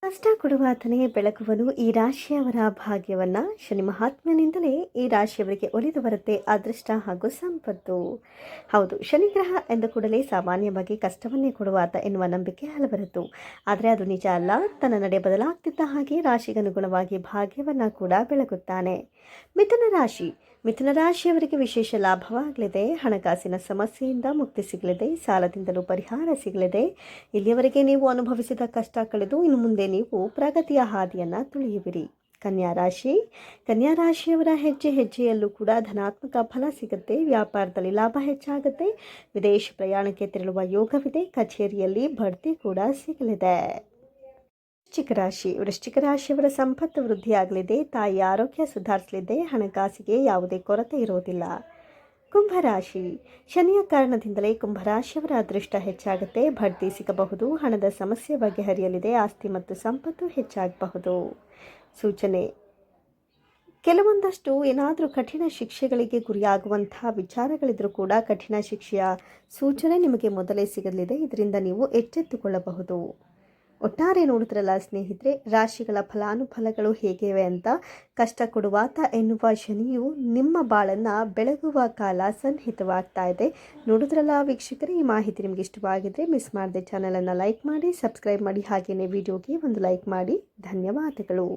ಕಷ್ಟ ಕೊಡುವಾತನೇ ಬೆಳಗುವನು. ಈ ರಾಶಿಯವರ ಭಾಗ್ಯವನ್ನ ಶನಿ ಮಹಾತ್ಮನಿಂದಲೇ ಈ ರಾಶಿಯವರಿಗೆ ಒಲಿದು ಬರುತ್ತೆ ಅದೃಷ್ಟ ಹಾಗೂ ಸಂಪತ್ತು. ಹೌದು, ಶನಿ ಗ್ರಹ ಎಂದ ಕೂಡಲೇ ಸಾಮಾನ್ಯವಾಗಿ ಕಷ್ಟವನ್ನೇ ಕೊಡುವಾತ ಎನ್ನುವ ನಂಬಿಕೆ ಹಲವರದ್ದು. ಆದರೆ ಅದು ನಿಜ ಅಲ್ಲ. ತನ್ನ ನಡೆ ಬದಲಾಗ್ತಿದ್ದ ಹಾಗೆ ರಾಶಿಗನುಗುಣವಾಗಿ ಭಾಗ್ಯವನ್ನ ಕೂಡ ಬೆಳಗುತ್ತಾನೆ. ಮಿಥುನ ರಾಶಿಯವರಿಗೆ ವಿಶೇಷ ಲಾಭವಾಗಲಿದೆ. ಹಣಕಾಸಿನ ಸಮಸ್ಯೆಯಿಂದ ಮುಕ್ತಿ ಸಿಗಲಿದೆ. ಸಾಲದಿಂದಲೂ ಪರಿಹಾರ ಸಿಗಲಿದೆ. ಇಲ್ಲಿಯವರೆಗೆ ನೀವು ಅನುಭವಿಸಿದ ಕಷ್ಟ ಕಳೆದು ಇನ್ನು ಮುಂದೆ ನೀವು ಪ್ರಗತಿಯ ಹಾದಿಯನ್ನು ತುಳಿಯುವಿರಿ. ಕನ್ಯಾ ರಾಶಿಯವರ ಹೆಜ್ಜೆ ಹೆಜ್ಜೆಯಲ್ಲೂ ಕೂಡ ಧನಾತ್ಮಕ ಫಲ ಸಿಗುತ್ತೆ. ವ್ಯಾಪಾರದಲ್ಲಿ ಲಾಭ ಹೆಚ್ಚಾಗುತ್ತೆ. ವಿದೇಶ ಪ್ರಯಾಣಕ್ಕೆ ತೆರಳುವ ಯೋಗವಿದೆ. ಕಚೇರಿಯಲ್ಲಿ ಬಡ್ತಿ ಕೂಡ ಸಿಗಲಿದೆ. ವೃಶ್ಚಿಕ ರಾಶಿಯವರ ಸಂಪತ್ತು ವೃದ್ಧಿಯಾಗಲಿದೆ. ತಾಯಿ ಆರೋಗ್ಯ ಸುಧಾರಿಸಲಿದೆ. ಹಣಕಾಸಿಗೆ ಯಾವುದೇ ಕೊರತೆ ಇರೋದಿಲ್ಲ. ಶನಿಯ ಕಾರಣದಿಂದಲೇ ಕುಂಭರಾಶಿಯವರ ಅದೃಷ್ಟ ಹೆಚ್ಚಾಗುತ್ತೆ. ಬಡ್ತಿ ಸಿಗಬಹುದು. ಹಣದ ಸಮಸ್ಯೆ ಬಗೆಹರಿಯಲಿದೆ. ಆಸ್ತಿ ಮತ್ತು ಸಂಪತ್ತು ಹೆಚ್ಚಾಗಬಹುದು. ಸೂಚನೆ: ಕೆಲವೊಂದಷ್ಟು ಏನಾದರೂ ಕಠಿಣ ಶಿಕ್ಷೆಗಳಿಗೆ ಗುರಿಯಾಗುವಂತಹ ವಿಚಾರಗಳಿದ್ರೂ ಕೂಡ ಕಠಿಣ ಶಿಕ್ಷೆಯ ಸೂಚನೆ ನಿಮಗೆ ಮೊದಲೇ ಸಿಗಲಿದೆ. ಇದರಿಂದ ನೀವು ಎಚ್ಚೆತ್ತುಕೊಳ್ಳಬಹುದು. ಒಟ್ಟಾರೆ ನೋಡಿದ್ರಲ್ಲ ಸ್ನೇಹಿತರೆ, ರಾಶಿಗಳ ಫಲಾನುಫಲಗಳು ಹೇಗಿವೆ ಅಂತ. ಕಷ್ಟ ಕೊಡುವಾತ ಎನ್ನುವ ಶನಿಯು ನಿಮ್ಮ ಬಾಳನ್ನು ಬೆಳಗುವ ಕಾಲ ಸನ್ನಿಹಿತವಾಗ್ತಾ ಇದೆ. ನೋಡಿದ್ರಲ್ಲ ವೀಕ್ಷಕರೇ, ಈ ಮಾಹಿತಿ ನಿಮಗೆ ಇಷ್ಟವಾಗಿದ್ದರೆ ಮಿಸ್ ಮಾಡದೆ ಚಾನಲನ್ನು ಲೈಕ್ ಮಾಡಿ, ಸಬ್ಸ್ಕ್ರೈಬ್ ಮಾಡಿ, ಹಾಗೆಯೇ ವಿಡಿಯೋಗೆ ಒಂದು ಲೈಕ್ ಮಾಡಿ. ಧನ್ಯವಾದಗಳು.